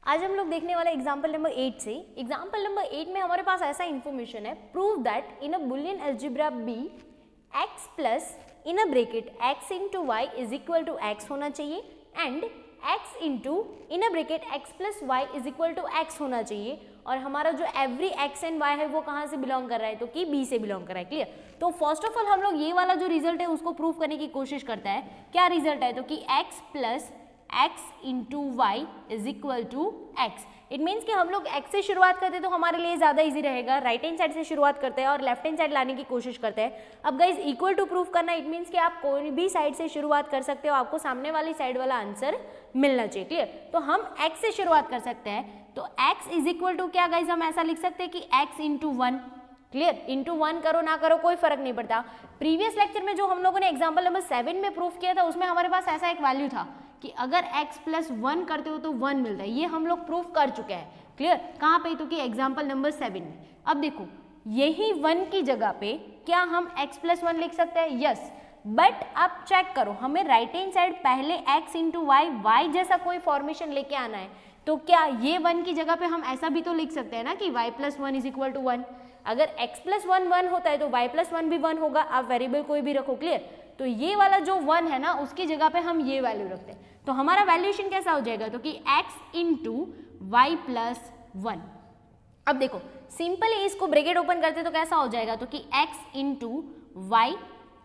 आज हम लोग देखने वाले एग्जाम्पल नंबर 8 से। एग्जाम्पल नंबर 8 में हमारे पास ऐसा इंफॉर्मेशन है, prove that in a Boolean algebra B x plus in a bracket x into Y is equal to x होना चाहिए and x into in a bracket x plus Y is equal to x होना चाहिए। और हमारा जो every x and y है वो कहाँ से बिलोंग कर रहा है, तो कि b से बिलोंग कर रहा है। क्लियर। तो फर्स्ट ऑफ ऑल हम लोग ये वाला जो रिजल्ट है उसको प्रूव करने की कोशिश करता है। क्या रिजल्ट है, तो कि x plus x into Y is equal to X. It means कि हम लोग x से शुरुआत करते हैं तो हमारे लिए ज़्यादा इजी रहेगा, राइट हैंड साइड से शुरुआत करते हैं और लेफ्ट हैंड साइड लाने की कोशिश करते हैं। अब गाइज इक्वल टू प्रूफ करना, इट मीन्स कि आप कोई भी साइड से शुरुआत कर सकते हो, आपको सामने वाली साइड वाला आंसर मिलना चाहिए। क्लियर। तो हम x से शुरुआत कर सकते हैं, तो x इज इक्वल टू क्या गाइज, हम ऐसा लिख सकते हैं कि x into one. Clear. Into one करो ना करो कोई फर्क नहीं पड़ता। प्रीवियस लेक्चर में जो हम लोगों ने एग्जाम्पल नंबर 7 में प्रूफ किया था उसमें हमारे पास ऐसा एक वैल्यू था कि अगर x प्लस 1 करते हो तो 1 मिलता है। ये हम लोग प्रूफ कर चुके हैं। क्लियर। कहाँ पे, तो कि एग्जाम्पल नंबर 7 में। अब देखो यही 1 की जगह पे क्या हम x प्लस 1 लिख सकते हैं, यस। बट आप चेक करो, हमें राइट हैंड साइड पहले x इंटू वाई, वाई जैसा कोई फॉर्मेशन लेके आना है। तो क्या ये 1 की जगह पे हम ऐसा भी तो लिख सकते हैं ना कि y plus 1 is equal to 1। अगर x प्लस 1 1 होता है तो y प्लस 1 भी 1 होगा। आप वेरिएबल कोई भी रखो। क्लियर। तो ये वाला जो 1 है ना उसकी जगह पे हम ये वैल्यू रखते हैं, तो हमारा वैल्यूएशन कैसा हो जाएगा, तो कि x इंटू वाई प्लस 1। अब देखो सिंपली इसको ब्रैकेट ओपन करते तो कैसा हो जाएगा, तो कि x into Y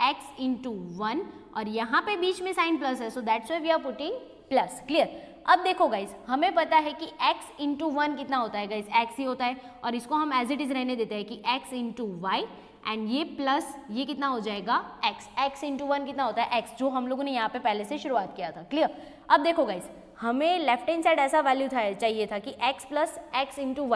x into 1 और यहाँ पे बीच में साइन प्लस है, so that's why we are putting plus. Clear. अब देखो गाइज हमें पता है कि x इंटू 1 कितना होता है गाइज, x ही होता है और इसको हम एज इट इज रहने देते हैं कि x इंटू वाई एंड ये प्लस ये कितना हो जाएगा x इंटू 1 कितना होता है x, जो हम लोगों ने यहाँ पे पहले से शुरुआत किया था। क्लियर। अब देखो गाइज हमें लेफ्ट हैंड साइड ऐसा वैल्यू था चाहिए था कि x plus x into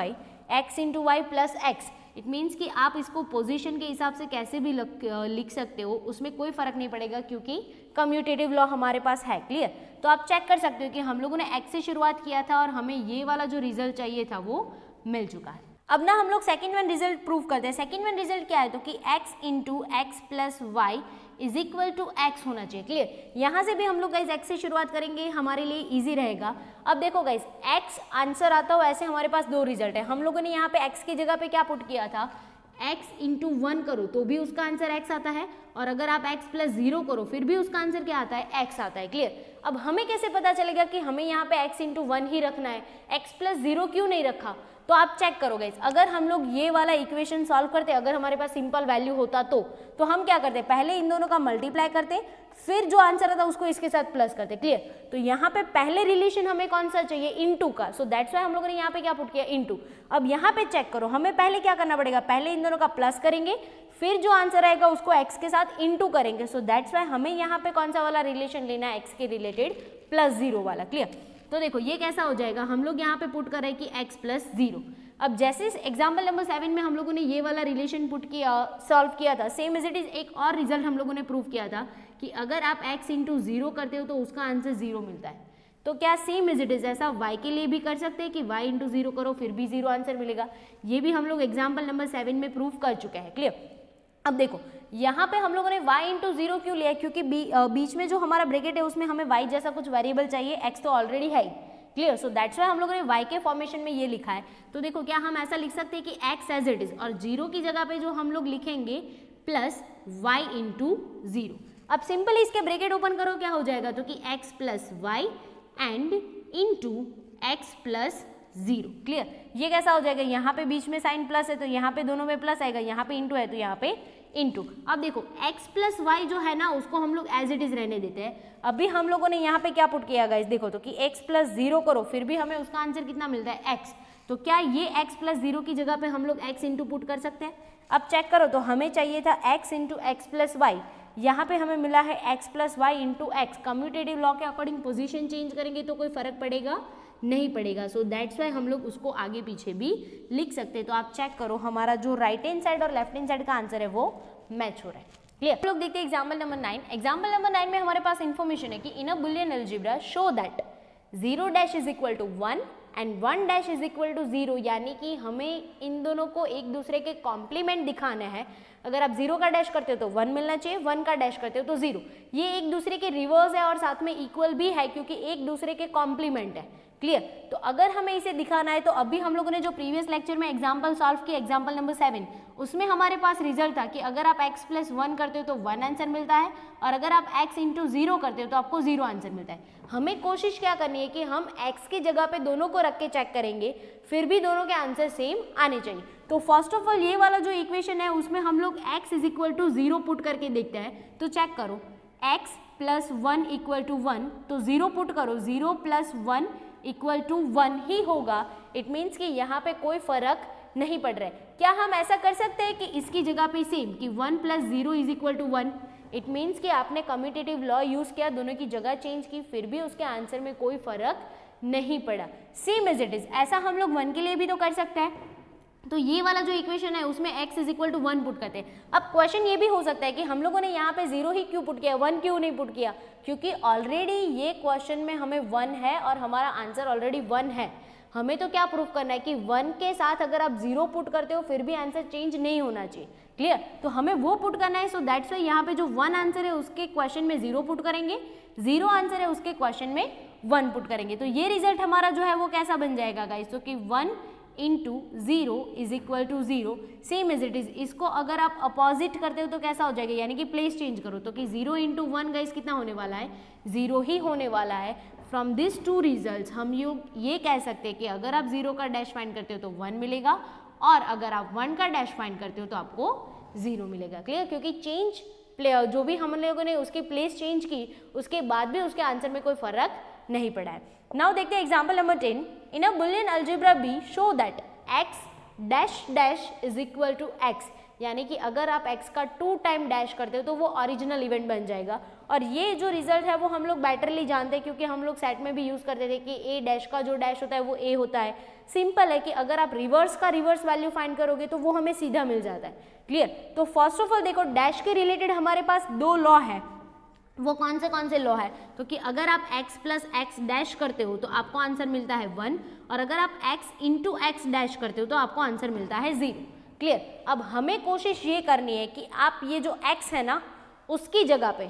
Y plus x। It means कि आप इसको पोजीशन के हिसाब से कैसे भी लिख सकते हो, उसमें कोई फर्क नहीं पड़ेगा क्योंकि कम्यूटेटिव लॉ हमारे पास है। क्लियर। तो आप चेक कर सकते हो कि हम लोगों ने x से शुरुआत किया था और हमें ये वाला जो रिजल्ट चाहिए था वो मिल चुका है। अब ना हम लोग सेकेंड वन रिजल्ट प्रूव करते हैं। सेकेंड वन रिजल्ट क्या है, तो कि x into X plus Y is equal to X होना चाहिए। क्लियर। यहाँ से भी हम लोग गाइज x से शुरुआत करेंगे, हमारे लिए इजी रहेगा। अब देखो गाइज x आंसर आता हो ऐसे हमारे पास दो रिजल्ट है। हम लोगों ने यहाँ पे x की जगह पे क्या पुट किया था, x इंटू 1 करो तो भी उसका आंसर x आता है और अगर आप x प्लस 0 करो फिर भी उसका आंसर क्या आता है, x आता है। क्लियर। अब हमें कैसे पता चलेगा कि हमें यहाँ पे x इंटू 1 ही रखना है, x प्लस 0 क्यों नहीं रखा, तो आप चेक करो गाइस। अगर हम लोग ये वाला इक्वेशन सॉल्व करते, अगर हमारे पास सिंपल वैल्यू होता तो हम क्या करते, पहले इन दोनों का मल्टीप्लाई करते, फिर जो आंसर आता उसको इसके साथ प्लस करते। क्लियर। तो यहाँ पे पहले रिलेशन हमें कौन सा चाहिए, इनटू का, सो दैट्स व्हाई हम लोगों ने यहाँ पे क्या पुट किया, इनटू। अब यहाँ पे चेक करो, हमें पहले क्या करना पड़ेगा, पहले इन दोनों का प्लस करेंगे, फिर जो आंसर आएगा उसको x के साथ इनटू करेंगे, सो दैट्स व्हाई हमें यहाँ पे कौन सा वाला रिलेशन लेना है, x के रिलेटेड प्लस 0 वाला। क्लियर। तो देखो ये कैसा हो जाएगा, हम लोग यहाँ पे पुट कर रहे हैं कि x प्लस 0। अब जैसे एग्जाम्पल नंबर 7 में हम लोगों ने ये वाला रिलेशन पुट किया, सॉल्व किया था, सेम एज इट इज एक और रिजल्ट हम लोगों ने प्रूव किया था कि अगर आप x इंटू 0 करते हो तो उसका आंसर 0 मिलता है। तो क्या सेम एज इट इज ऐसा y के लिए भी कर सकते हैं कि y इंटू 0 करो फिर भी 0 आंसर मिलेगा। ये भी हम लोग एग्जाम्पल नंबर 7 में प्रूव कर चुके हैं। क्लियर। अब देखो यहाँ पे हम लोगों ने y इंटू 0 क्यों लिया, क्योंकि बीच में जो हमारा ब्रैकेट है उसमें हमें y जैसा कुछ वेरिएबल चाहिए, x तो ऑलरेडी है ही। क्लियर। सो दैट्स व्हाई हम लोगों ने y के फॉर्मेशन में ये लिखा है। तो देखो क्या हम ऐसा लिख सकते हैं कि x एज इट इज और 0 की जगह पे जो हम लोग लिखेंगे प्लस y इंटू 0। अब सिंपली इसके ब्रैकेट ओपन करो, क्या हो जाएगा, तो कि x plus Y and into X plus 0। Clear. ये कैसा हो जाएगा, यहाँ पे बीच में साइन प्लस है तो यहाँ पे दोनों में प्लस आएगा, यहाँ पे इंटू है तो यहाँ पे इंटू। अब देखो x प्लस वाई जो है ना उसको हम लोग एज इट इज रहने देते हैं। अभी हम लोगों ने यहाँ पे क्या पुट किया गाइस, देखो तो कि x प्लस 0 करो फिर भी हमें उसका आंसर कितना मिलता है, x। तो क्या ये x प्लस 0 की जगह पे हम लोग x इंटू पुट कर सकते हैं। अब चेक करो, तो हमें चाहिए था x into X plus Y, यहाँ पे हमें मिला है x plus Y into X. Commutative law के अकॉर्डिंग पोजीशन चेंज करेंगे तो कोई फर्क पड़ेगा नहीं पड़ेगा, सो दैट्स वाई हम लोग उसको आगे पीछे भी लिख सकते हैं। तो आप चेक करो हमारा जो राइट हैंड साइड और लेफ्ट हैंड साइड का आंसर है वो मैच हो रहा है। क्लियर। हम लोग देखते हैं एग्जाम्पल नंबर 9। एग्जाम्पल नंबर 9 में हमारे पास इंफॉर्मेशन है कि in a Boolean algebra show that 0 dash is equal to 1 and 1 dash is equal to 0, यानी कि हमें इन दोनों को एक दूसरे के कॉम्प्लीमेंट दिखाना है। अगर आप 0 का डैश करते हो तो 1 मिलना चाहिए, 1 का डैश करते हो तो 0। ये एक दूसरे के रिवर्स है और साथ में इक्वल भी है क्योंकि एक दूसरे के कॉम्प्लीमेंट है। क्लियर। तो अगर हमें इसे दिखाना है तो अभी हम लोगों ने जो प्रीवियस लेक्चर में एग्जांपल सॉल्व किया, एग्जांपल नंबर 7, उसमें हमारे पास रिजल्ट था कि अगर आप x + 1 करते हो तो 1 आंसर मिलता है और अगर आप x × 0 करते हो तो आपको 0 आंसर मिलता है। हमें कोशिश क्या करनी है कि हम x की जगह पे दोनों को रख के चेक करेंगे, फिर भी दोनों के आंसर सेम आने चाहिए। तो फर्स्ट ऑफ ऑल ये वाला जो इक्वेशन है उसमें हम लोग x = 0 पुट करके देखते हैं। तो चेक करो, x + 1 = 1, तो 0 पुट करो, 0 + 1 = 1 ही होगा। इट मीन्स कि यहाँ पे कोई फर्क नहीं पड़ रहा है। क्या हम ऐसा कर सकते हैं कि इसकी जगह पे सेम कि 1 + 0 = 1? इट मीन्स कि आपने कम्यूटेटिव लॉ यूज किया, दोनों की जगह चेंज की, फिर भी उसके आंसर में कोई फर्क नहीं पड़ा, सेम एज इट इज। ऐसा हम लोग 1 के लिए भी तो कर सकते हैं। तो ये वाला जो इक्वेशन है उसमें x = 1 पुट करते हैं। अब क्वेश्चन ये भी हो सकता है कि हम लोगों ने यहाँ पे 0 ही क्यों पुट किया, 1 क्यों नहीं पुट किया? क्योंकि ऑलरेडी ये क्वेश्चन में हमें 1 है और हमारा आंसर ऑलरेडी 1 है। हमें तो क्या प्रूफ करना है कि 1 के साथ अगर आप 0 पुट करते हो फिर भी आंसर चेंज नहीं होना चाहिए, क्लियर। तो हमें वो पुट करना है। सो दैट्स वाई यहाँ पे जो 1 आंसर है उसके क्वेश्चन में 0 पुट करेंगे, 0 आंसर है उसके क्वेश्चन में 1 पुट करेंगे। तो ये रिजल्ट हमारा जो है वो कैसा बन जाएगा गाइस? तो कि 1 × 0 = 0, सेम एज इट इज। इसको अगर आप अपोजिट करते हो तो कैसा हो जाएगा, यानी कि प्लेस चेंज करो तो कि 0 × 1 गाइस कितना होने वाला है? 0 ही होने वाला है। फ्रॉम दिस 2 रिजल्ट्स हम ये कह सकते हैं कि अगर आप 0 का डैश फाइंड करते हो तो 1 मिलेगा और अगर आप 1 का डैश फाइंड करते हो तो आपको 0 मिलेगा, क्लियर। क्योंकि चेंज जो भी हम लोगों ने उसकी प्लेस चेंज की उसके बाद भी उसके आंसर में कोई फर्क नहीं पड़ा है। नाउ देखते हैं example number 10। In a Boolean algebra B show that x == x, यानी कि अगर आप x का 2 टाइम डैश करते हो तो वो ओरिजिनल इवेंट बन जाएगा। और ये जो रिजल्ट है वो हम लोग बेटरली जानते हैं क्योंकि हम लोग सेट में भी यूज करते थे कि a डैश का जो डैश होता है वो a होता है। सिंपल है कि अगर आप रिवर्स का रिवर्स वैल्यू फाइंड करोगे तो वो हमें सीधा मिल जाता है, क्लियर। तो फर्स्ट ऑफ ऑल देखो, डैश के रिलेटेड हमारे पास 2 लॉ है। वो कौन से लॉ है? तो कि अगर आप x + x डैश करते हो तो आपको आंसर मिलता है 1 और अगर आप x × x डैश करते हो तो आपको आंसर मिलता है 0, क्लियर। अब हमें कोशिश ये करनी है कि आप ये जो x है ना उसकी जगह पे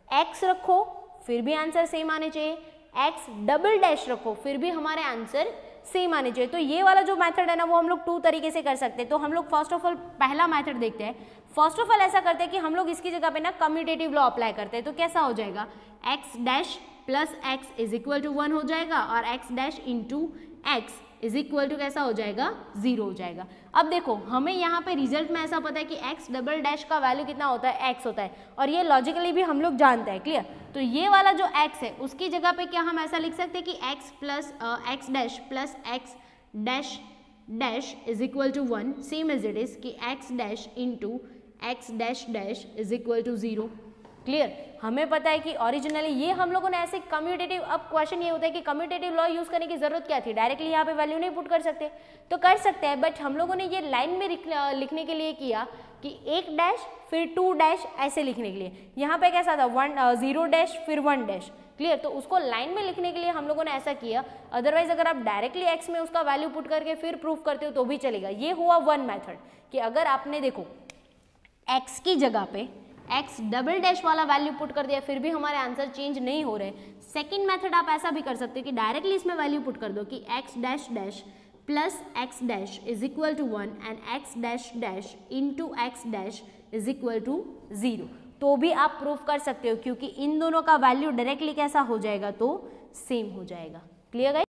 x रखो फिर भी आंसर सेम आने चाहिए, x डबल डैश रखो फिर भी हमारे आंसर सेम आने चाहिए। तो ये वाला जो मेथड है ना वो हम लोग 2 तरीके से कर सकते हैं। तो हम लोग फर्स्ट ऑफ ऑल पहला मेथड देखते हैं। फर्स्ट ऑफ ऑल ऐसा करते हैं कि हम लोग इसकी जगह पे ना कम्यूटेटिव लॉ अप्लाई करते हैं। तो कैसा हो जाएगा? x डैश + x = 1 हो जाएगा और x डैश × x = कैसा हो जाएगा? 0 हो जाएगा। अब देखो, हमें यहाँ पे रिजल्ट में ऐसा पता है कि x डबल डैश का वैल्यू कितना होता है? x होता है और ये लॉजिकली भी हम लोग जानते हैं, क्लियर। तो ये वाला जो x है उसकी जगह पे क्या हम ऐसा लिख सकते हैं कि x dash + x dash dash = 1, same as it is कि x dash × x dash dash = 0, clear. हमें पता है कि ओरिजिनली ये हम लोगों ने ऐसे कम्यूटेटिव, अब क्वेश्चन ये होता है कि कम्यूटेटिव लॉ यूज करने की जरूरत क्या थी? डायरेक्टली यहाँ पे वैल्यू नहीं पुट कर सकते, तो कर सकते हैं, बट हम लोगों ने ये लाइन में लिखने के लिए किया कि 1 डैश फिर 2 डैश ऐसे लिखने के लिए। यहाँ पे कैसा था? 0 डैश फिर 1 डैश, क्लियर। तो उसको लाइन में लिखने के लिए हम लोगों ने ऐसा किया। अदरवाइज अगर आप डायरेक्टली x में उसका वैल्यू पुट करके फिर प्रूफ करते हो तो भी चलेगा। ये हुआ 1 मेथड कि अगर आपने देखो x की जगह पे x डबल डैश वाला वैल्यू पुट कर दिया फिर भी हमारे आंसर चेंज नहीं हो रहे। सेकंड मेथड आप ऐसा भी कर सकते हो कि डायरेक्टली इसमें वैल्यू पुट कर दो कि x dash dash + x dash = 1 and x dash dash × x dash = 0, तो भी आप प्रूफ कर सकते हो क्योंकि इन दोनों का वैल्यू डायरेक्टली कैसा हो जाएगा? तो सेम हो जाएगा, क्लियर गाइस।